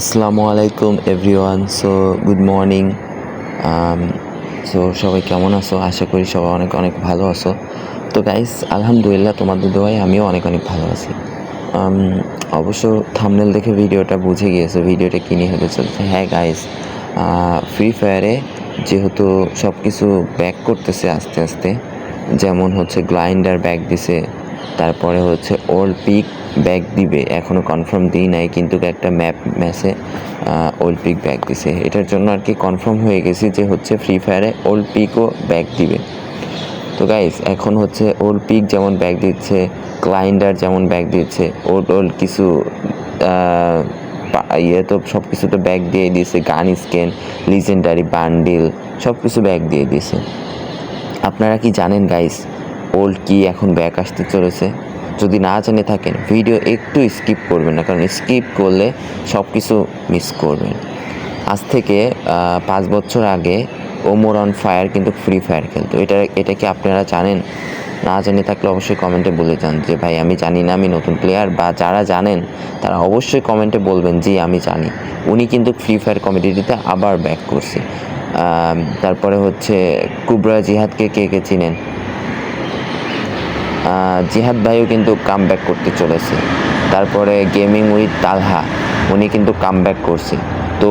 আসসালামু আলাইকুম everyone. So good morning. So সবাই কেমন আছো? আশা করি সবাই অনেক অনেক ভালো আছো। তো গাইস, আলহামদুলিল্লাহ তোমাদের দোয়ায় আমিও অনেক অনেক ভালো আছি। অবশ্য থাম্বনেল দেখে ভিডিওটা বুঝে গিয়েছো ভিডিওটা কী নিয়ে হতে চলছে। হ্যাঁ গাইস, ফ্রি ফায়ারে যেহেতু সব কিছু ব্যাক করতেছে আস্তে আস্তে, যেমন হচ্ছে গ্লাইন্ডার ব্যাক দিছে, তারপরে হচ্ছে ওল্ড পিক ব্যাক দিবে, এখনও কনফার্ম দিই নাই, কিন্তু একটা ম্যাচে ওল্ড পিক ব্যাক দিছে। এটার জন্য আর কি কনফার্ম হয়ে গেছি যে হচ্ছে ফ্রি ফায়ারে ওল্ড পিকও ব্যাক দিবে। তো গাইস, এখন হচ্ছে ওল্ড পিক যেমন ব্যাক দিচ্ছে, গ্লাইন্ডার যেমন ব্যাক দিচ্ছে, ওল্ড কিছু ইয়ে তো সব কিছু তো ব্যাক দিয়ে দিয়েছে। গান স্কেন, লিজেন্ডারি বান্ডিল সব কিছু ব্যাক দিয়ে দিয়েছে। আপনারা কি জানেন গাইস, ওল্ড কি এখন ব্যাক আসতে চলেছে? যদি না জেনে থাকেন ভিডিও একটু স্কিপ করবেন না, কারণ স্কিপ করলে সব কিছু মিস করবেন। আজ থেকে 5 বছর আগে ওমর অন ফায়ার কিন্তু ফ্রি ফায়ার খেলতো। এটা কি আপনারা জানেন? না জেনে থাকলে অবশ্যই কমেন্টে বলে যান যে ভাই আমি জানি না, আমি নতুন প্লেয়ার। বা যারা জানেন তারা অবশ্যই কমেন্টে বলবেন জি আমি জানি। উনি কিন্তু ফ্রি ফায়ার কমিউনিটিতে আবার ব্যাক করছে। তারপরে হচ্ছে কুবরা জিহাদকে কে কে চিনেন? জিহাদ ভাইও কিন্তু কাম ব্যাক করতে চলেছে। তারপরে গেমিং উইথ তালহা, উনি কিন্তু কাম ব্যাক করছে। তো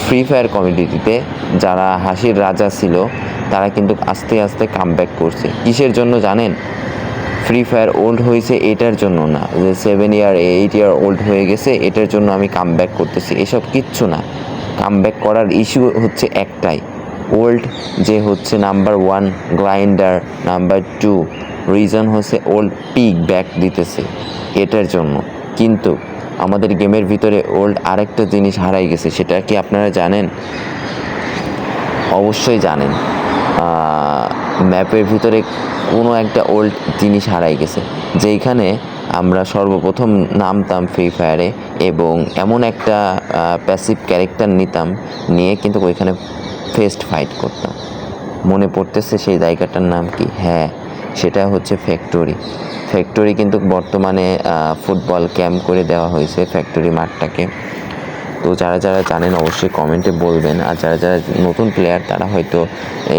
ফ্রি ফায়ার কমিউনিটিতে যারা হাসির রাজা ছিল তারা কিন্তু আস্তে আস্তে কাম ব্যাক করছে। কিসের জন্য জানেন? ফ্রি ফায়ার ওল্ড হয়েছে এটার জন্য না, যে 7 ইয়ার 8 ইয়ার ওল্ড হয়ে গেছে এটার জন্য আমি কাম ব্যাক করতেছি, এসব কিচ্ছু না। কাম ব্যাক করার ইস্যু হচ্ছে একটাই, ওল্ড যে হচ্ছে নাম্বার 1 গ্লাইন্ডার, নাম্বার 2 রিজন হচ্ছে ওল্ড পিক ব্যাক দিতেছে এটার জন্য। কিন্তু আমাদের গেমের ভিতরে ওল্ড আরেকটা জিনিস হারাই গেছে, সেটা কি আপনারা জানেন? অবশ্যই জানেন। ম্যাপের ভিতরে কোনো একটা ওল্ড জিনিস হারাই গেছে, যেইখানে আমরা সর্বপ্রথম নামতাম ফ্রি ফায়ারে এবং এমন একটা প্যাসিভ ক্যারেক্টার নিতাম, নিয়ে কিন্তু ওইখানে ফেস্ট ফাইট করতাম। মনে পড়তেছে সেই জায়গাটার নাম কি? হ্যাঁ, সেটা হচ্ছে ফ্যাক্টরি। ফ্যাক্টরি কিন্তু বর্তমানে ফুটবল ক্যাম্প করে দেওয়া হয়েছে ফ্যাক্টরি মাঠটাকে। তো যারা যারা জানেন অবশ্যই কমেন্টে বলবেন, আর যারা যারা নতুন প্লেয়ার তারা হয়তো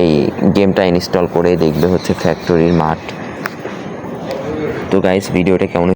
এই গেমটা ইনস্টল করে দেখবে হচ্ছে ফ্যাক্টরির মাঠ। তো গাইস, ভিডিওটা কেমন